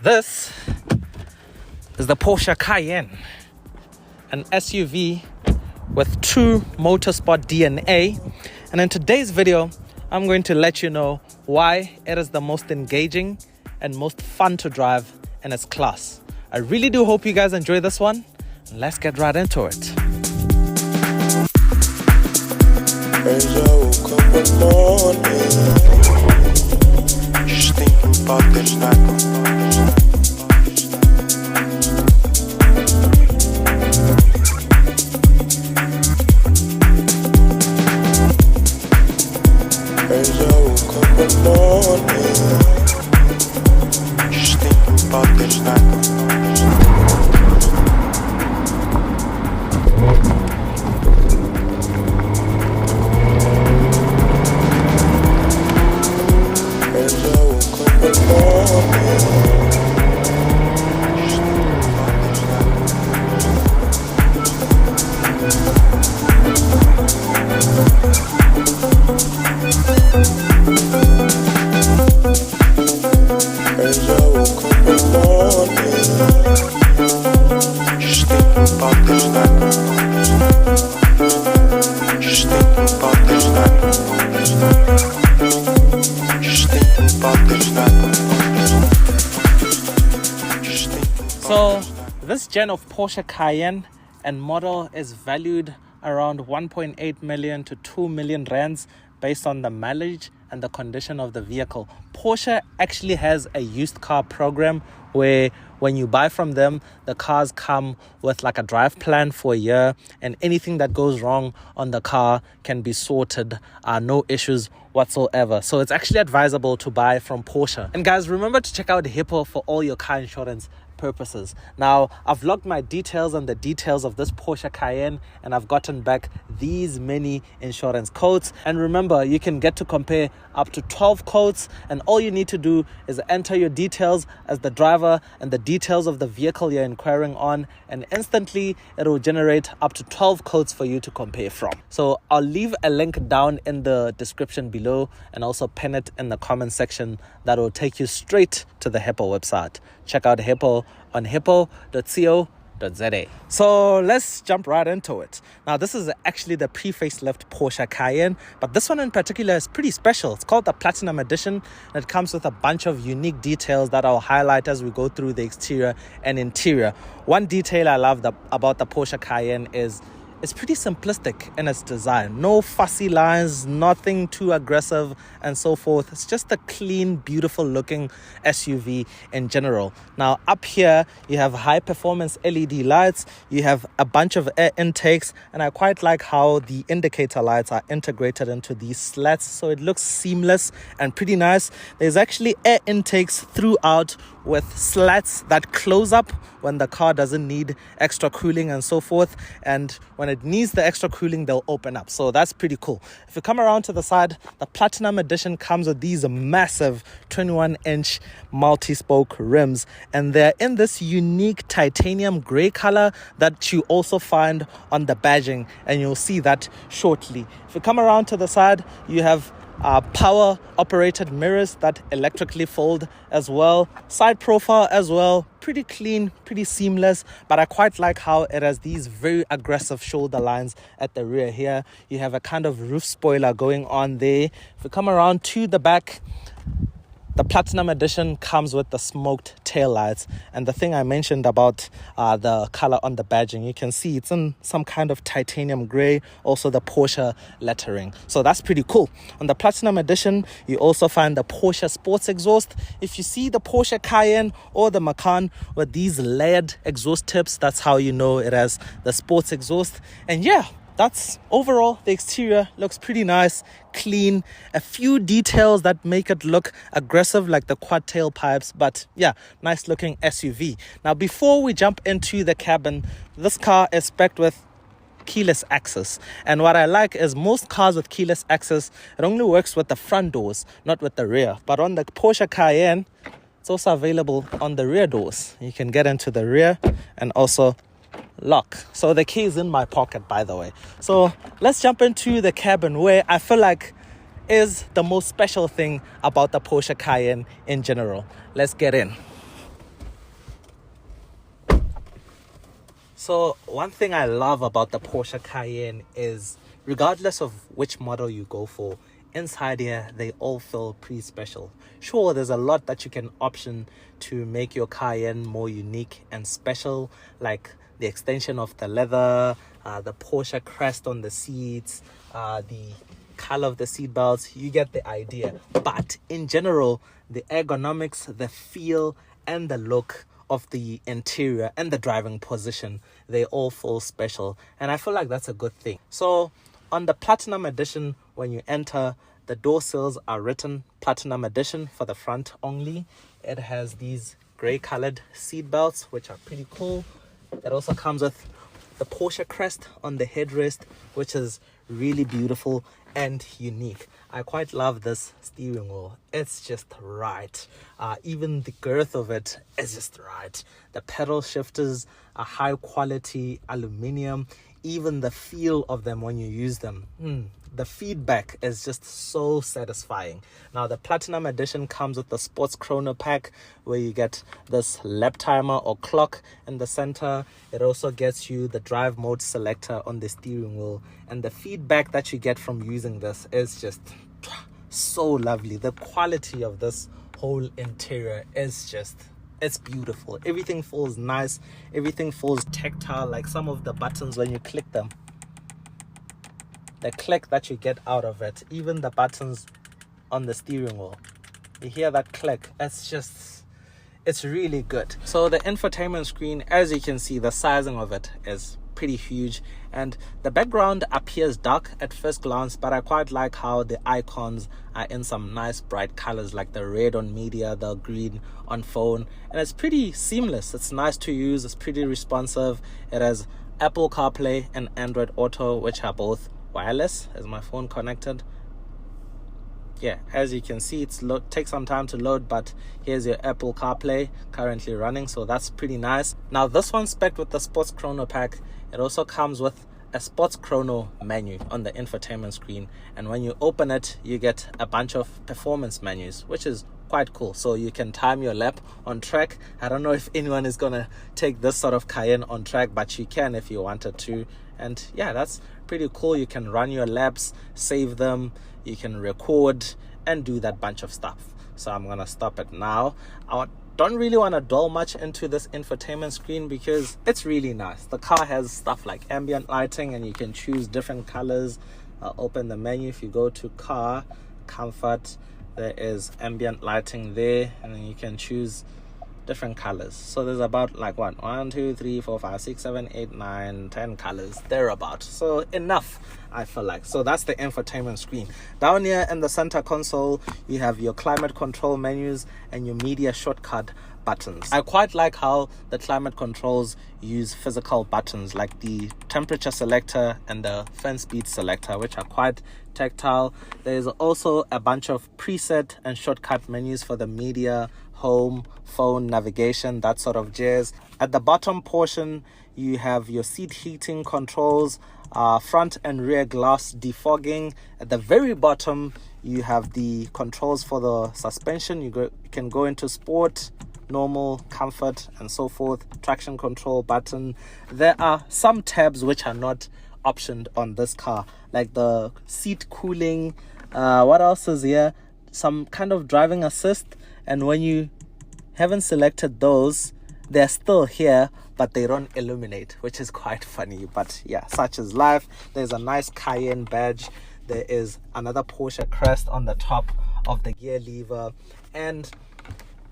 This is the Porsche Cayenne, an SUV with true motorsport DNA. And in today's video, I'm going to let you know why it is the most engaging and most fun to drive in its class. I really do hope you guys enjoy this one. Let's get right into it. As I woke up one morning, just thinking about this night. As I woke up one morning, just thinking about this night. So this gen of Porsche Cayenne and model is valued around 1.8 million to 2 million rands based on the mileage and the condition of the vehicle. Porsche actually has a used car program where when you buy from them, the cars come with like a drive plan for a year, and anything that goes wrong on the car can be sorted, no issues whatsoever. So it's actually advisable to buy from Porsche. And guys, remember to check out Hippo for all your car insurance purposes. Now, I've logged my details on the details of this Porsche Cayenne, and I've gotten back these many insurance codes. And remember, you can get to compare up to 12 codes, and all you need to do is enter your details as the driver and the details of the vehicle you're inquiring on, and instantly it will generate up to 12 codes for you to compare from. So I'll leave a link down in the description below and also pin it in the comment section that will take you straight to the Hippo website. Check out Hippo on hippo.co.za. So let's jump right into it. Now, this is actually the pre-facelift Porsche Cayenne, but this one in particular is pretty special. It's called the Platinum Edition, and it comes with a bunch of unique details that I'll highlight as we go through the exterior and interior. One detail I love about the Porsche Cayenne is it's pretty simplistic in its design. No fussy lines, nothing too aggressive and so forth. It's just a clean, beautiful looking SUV in general. Now up here, you have high performance LED lights. You have a bunch of air intakes, and I quite like how the indicator lights are integrated into these slats. So it looks seamless and pretty nice. There's actually air intakes throughout with slats that close up when the car doesn't need extra cooling and so forth. And when it needs the extra cooling, they'll open up. So that's pretty cool. If you come around to the side, the Platinum Edition comes with these massive 21-inch multi-spoke rims, and they're in this unique titanium gray color that you also find on the badging, and you'll see that shortly. If you come around to the side, you have power operated mirrors that electrically fold as well. Side profile as well, pretty clean, pretty seamless, but I quite like how it has these very aggressive shoulder lines at the rear here. You have a kind of roof spoiler going on there. If we come around to the back, the Platinum Edition comes with the smoked tail lights, and the thing I mentioned about the color on the badging, you can see it's in some kind of titanium gray, also the Porsche lettering. So that's pretty cool. On the Platinum Edition, you also find the Porsche Sports exhaust. If you see the Porsche Cayenne or the Macan with these layered exhaust tips, that's how you know it has the sports exhaust. And yeah, that's overall, the exterior looks pretty nice, clean. A few details that make it look aggressive, like the quad tailpipes, but yeah, nice looking SUV. Now, before we jump into the cabin, this car is spec'd with keyless access, and what I like is most cars with keyless access, it only works with the front doors, not with the rear. But on the Porsche Cayenne, it's also available on the rear doors. You can get into the rear and also lock. So the key is in my pocket, by the way. So let's jump into the cabin, where I feel like is the most special thing about the Porsche Cayenne in general. Let's get in. So one thing I love about the Porsche Cayenne is, regardless of which model you go for, inside here they all feel pretty special. Sure, there's a lot that you can option to make your Cayenne more unique and special, like the extension of the leather, the Porsche crest on the seats, the color of the seat belts. You get the idea. But in general, the ergonomics, the feel, and the look of the interior and the driving position, they all feel special, and I feel like that's a good thing. So on the Platinum Edition, when you enter, the door sills are written Platinum Edition for the front only. It has these gray colored seat belts, which are pretty cool. It also comes with the Porsche crest on the headrest, which is really beautiful and unique. I quite love this steering wheel. It's just right. Even the girth of it is just right. The pedal shifters are high quality aluminium. Even the feel of them when you use them, the feedback is just so satisfying. Now the Platinum Edition comes with the Sports Chrono Pack, where you get this lap timer or clock in the center. It also gets you the drive mode selector on the steering wheel, and the feedback that you get from using this is just so lovely. The quality of this whole interior is just, it's beautiful. Everything feels nice. Everything feels tactile. Like some of the buttons, when you click them, the click that you get out of it, even the buttons on the steering wheel, you hear that click. It's really good. So the infotainment screen, as you can see, the sizing of it is pretty huge, and the background appears dark at first glance, but I quite like how the icons are in some nice bright colors, like the red on media, the green on phone, and it's pretty seamless. It's nice to use. It's pretty responsive. It has Apple CarPlay and Android Auto, which are both wireless. Is my phone connected? Yeah, as you can see, it's takes some time to load, but here's your Apple CarPlay currently running, so that's pretty nice. Now this one's spec'd with the Sports Chrono Pack. It also comes with a Sports Chrono menu on the infotainment screen, and when you open it, you get a bunch of performance menus, which is quite cool. So you can time your lap on track. I don't know if anyone is gonna take this sort of Cayenne on track, but you can if you wanted to. And yeah, that's pretty cool. You can run your laps, save them, you can record and do that bunch of stuff. So I'm gonna stop it now. I don't really want to dwell much into this infotainment screen because it's really nice. The car has stuff like ambient lighting, and you can choose different colors. I'll open the menu. If you go to car, comfort, there is ambient lighting there, and then you can choose different colors. So there's about like 1, 2, 3, 4, 5, 6, 7, 8, 9, 10 colors thereabout. So enough, I feel like. So that's the infotainment screen. Down here in the center console, you have your climate control menus and your media shortcut buttons. I quite like how the climate controls use physical buttons, like the temperature selector and the fan speed selector, which are quite tactile. There's also a bunch of preset and shortcut menus for the media, home, phone, navigation, that sort of jazz. At the bottom portion, you have your seat heating controls, front and rear glass defogging. At the very bottom, you have the controls for the suspension. You can go into sport, normal, comfort, and so forth. Traction control button. There are some tabs which are not optioned on this car, like the seat cooling. What else is here? Some kind of driving assist, and when you haven't selected those, they're still here, but they don't illuminate, which is quite funny. But yeah, such is life. There's a nice Cayenne badge. There is another Porsche crest on the top of the gear lever, and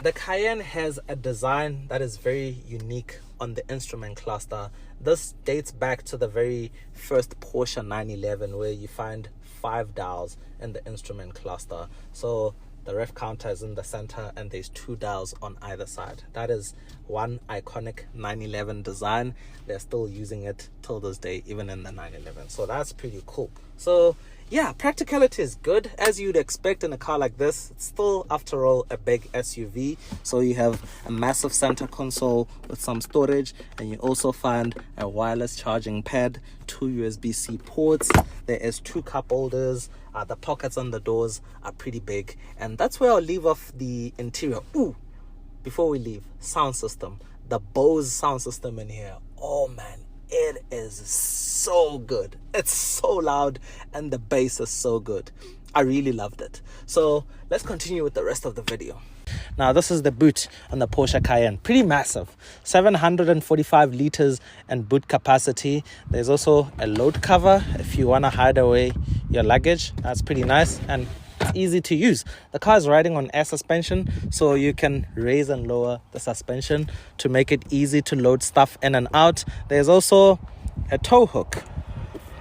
the Cayenne has a design that is very unique on the instrument cluster. This dates back to the very first Porsche 911, where you find 5 dials in the instrument cluster. So the ref counter is in the center, and there's 2 dials on either side. That is one iconic 911 design. They're still using it till this day, even in the 911. So that's pretty cool. So yeah, practicality is good, as you'd expect in a car like this. It's still, after all, a big SUV. So you have a massive center console with some storage, and you also find a wireless charging pad, 2 USB-C ports. There is 2 cup holders. The pockets on the doors are pretty big. And that's where I'll leave off the interior. Ooh, before we leave, sound system. The Bose sound system in here. Oh man, it is so good. It's so loud and the bass is so good. I really loved it. So let's continue with the rest of the video. Now this is the boot on the Porsche Cayenne. Pretty massive, 745 liters and boot capacity. There's also a load cover if you want to hide away your luggage. That's pretty nice and it's easy to use. The car is riding on air suspension, so you can raise and lower the suspension to make it easy to load stuff in and out. There's also a tow hook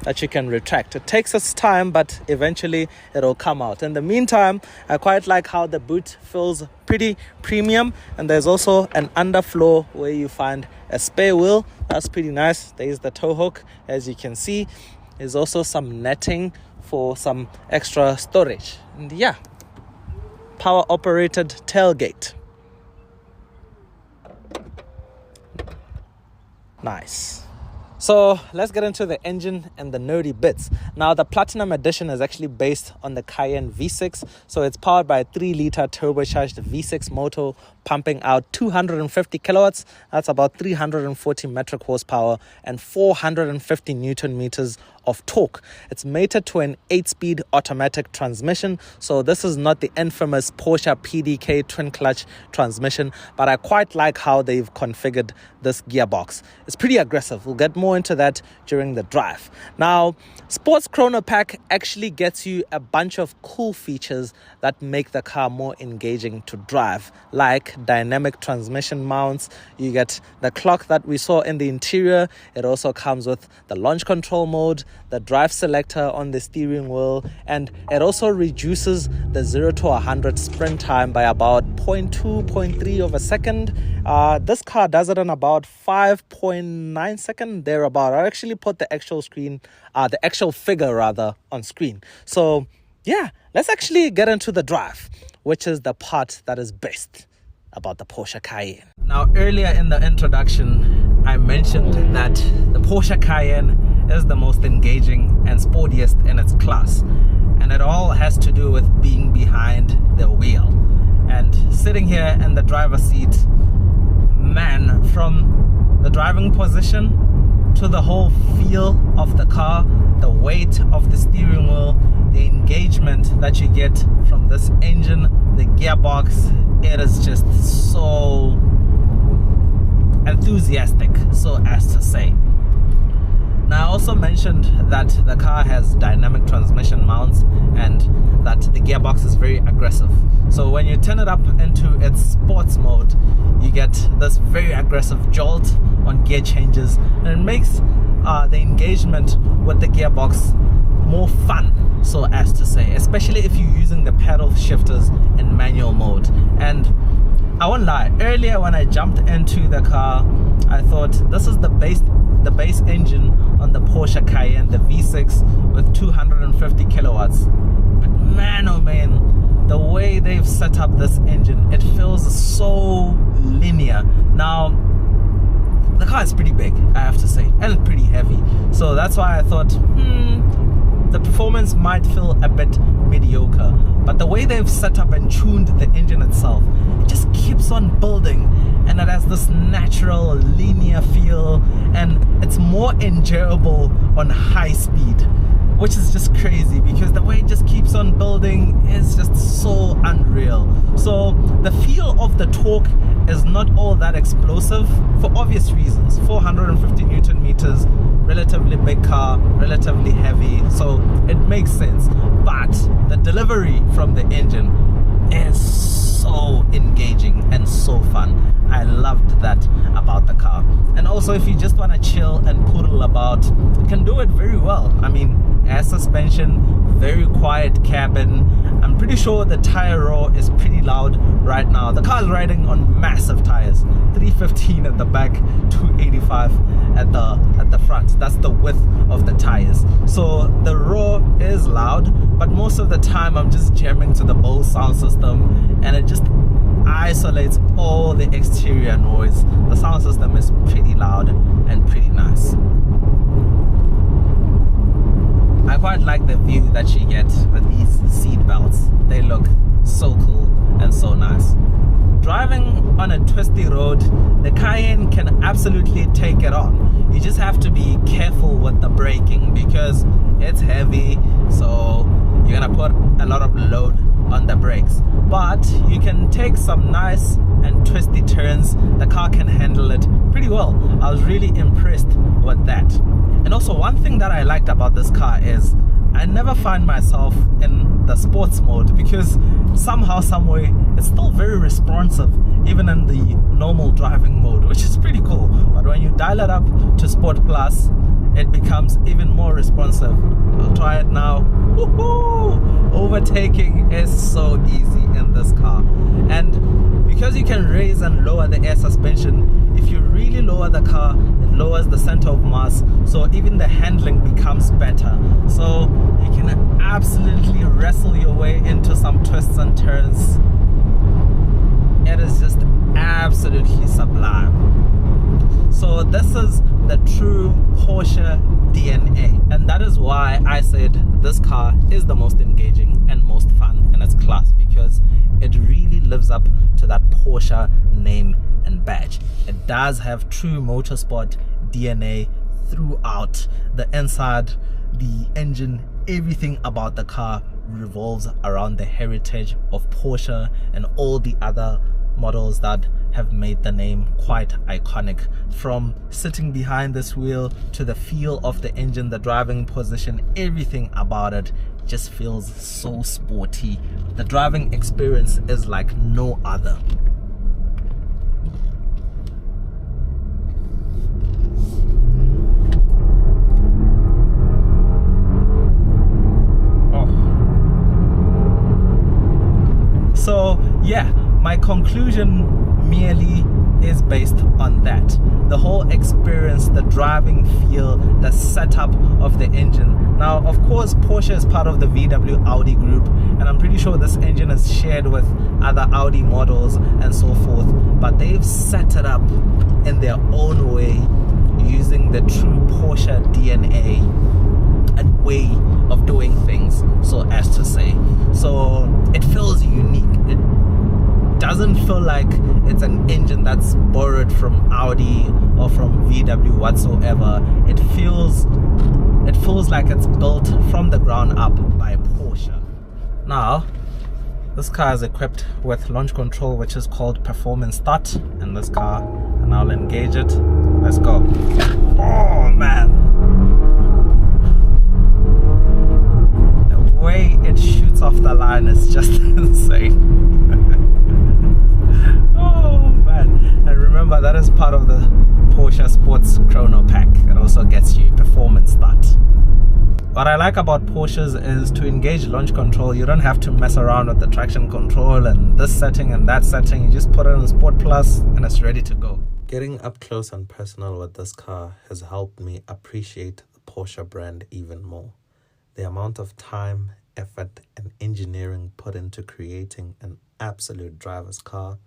that you can retract. It takes its time, but eventually it'll come out. In the meantime, I quite like how the boot feels pretty premium, and there's also an underfloor where you find a spare wheel. That's pretty nice. There's the tow hook, as you can see. There's also some netting for some extra storage. And yeah, power operated tailgate. Nice. So let's get into the engine and the nerdy bits. Now the Platinum Edition is actually based on the Cayenne V6. So it's powered by a 3-liter turbocharged V6 motor pumping out 250 kilowatts. That's about 340 metric horsepower and 450 Newton meters of torque. It's mated to an 8-speed automatic transmission. So this is not the infamous Porsche PDK twin clutch transmission, but I quite like how they've configured this gearbox. It's pretty aggressive. We'll get more into that during the drive. Now, Sports Chrono Pack actually gets you a bunch of cool features that make the car more engaging to drive, like dynamic transmission mounts. You get the clock that we saw in the interior. It also comes with the launch control mode, the drive selector on the steering wheel, and it also reduces the 0 to 100 sprint time by about 0.3 of a second. This car does it in about 5.9 seconds, thereabout. I actually put the actual figure on screen. So yeah, let's actually get into the drive, which is the part that is best about the Porsche Cayenne. Now, earlier in the introduction, I mentioned that the Porsche Cayenne is the most engaging and sportiest in its class. And it all has to do with being behind the wheel. And sitting here in the driver's seat, man, from the driving position to the whole feel of the car, the weight of the steering wheel, the engagement that you get from this engine, the gearbox, it is just so enthusiastic, so as to say. Now, I also mentioned that the car has dynamic transmission mounts and that the gearbox is very aggressive. So when you turn it up into its sports mode, you get this very aggressive jolt on gear changes, and it makes the engagement with the gearbox more fun, so as to say, especially if you're using the pedal shifters in manual mode. And I won't lie, earlier when I jumped into the car, I thought this is the base engine on the Porsche Cayenne, the V6 with 250 kilowatts. But man, oh man, the way they've set up this engine, it feels so linear. Now, the car is pretty big, I have to say, and pretty heavy. So that's why I thought, the performance might feel a bit mediocre. But the way they've set up and tuned the engine itself, it just keeps on building, and it has this natural linear feel, and it's more enjoyable on high speed, which is just crazy because the way it just keeps on building is just so unreal. So the feel of the torque is not all that explosive for obvious reasons. 450 Newton meters, relatively big car, relatively heavy, so it makes sense. But the delivery from the engine is so engaging and so fun. I loved that about the car. And also, if you just want to chill and poodle about, you can do it very well. I mean, air suspension, very quiet cabin. I'm pretty sure the tire roar is pretty loud right now. The car is riding on massive tires, 315 at the back, 285 at the front. That's the width of the tires. So the roar is loud, but most of the time I'm just jamming to the Bose sound system, and it just isolates all the exterior noise. The sound system is pretty loud and pretty nice. I quite like the view that you get with these seat belts. They look so cool and so nice. driving on a twisty road, the Cayenne can absolutely take it on. You just have to be careful with the braking because it's heavy, so you're gonna put a lot of load on the brakes. But you can take some nice and twisty turns. The car can handle it pretty well. I was really impressed with that. And also, one thing that I liked about this car is I never find myself in the sports mode because somehow, someway, it's still very responsive even in the normal driving mode, which is pretty cool. But when you dial it up to Sport Plus, it becomes even more responsive. I'll try it now. Woohoo! Overtaking is so easy in this car. And because you can raise and lower the air suspension, if you really lower the car, it lowers the center of mass, so even the handling becomes better. So you can absolutely wrestle your way into some twists and turns. It is just absolutely sublime. So this is the true Porsche DNA, and that is why I said this car is the most engaging and most fun in its class, because it really lives up to that Porsche name and badge. It does have true motorsport DNA throughout. The inside, the engine, everything about the car revolves around the heritage of Porsche and all the other models that have made the name quite iconic. From sitting behind this wheel to the feel of the engine, the driving position, everything about it just feels so sporty. The driving experience is like no other. So yeah, my conclusion merely is based on that. The whole experience, the driving feel, the setup of the engine. Now, of course, Porsche is part of the VW Audi group, and I'm pretty sure this engine is shared with other Audi models and so forth, but they've set it up in their own way using the true Porsche DNA and way of doing things, so as to say. So it feels unique. It doesn't feel like it's an engine that's borrowed from Audi or from VW whatsoever. It feels like it's built from the ground up by Porsche. Now, this car is equipped with launch control, which is called performance start in this car, and I'll engage it. Let's go. Oh man, the way it shoots off the line is just insane. Oh man. And remember, that is part of the Porsche Sports Chrono Pack. It also gets you performance start. What I like about Porsches is to engage launch control, you don't have to mess around with the traction control and this setting and that setting. You just put it in Sport Plus and it's ready to go. Getting up close and personal with this car has helped me appreciate the Porsche brand even more. The amount of time, effort and engineering put into creating an absolute driver's car,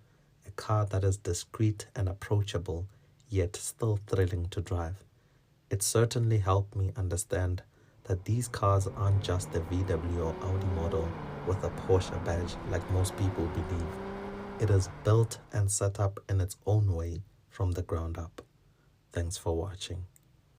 a car that is discreet and approachable, yet still thrilling to drive. It certainly helped me understand that these cars aren't just a VW or Audi model with a Porsche badge like most people believe. It is built and set up in its own way from the ground up. Thanks for watching.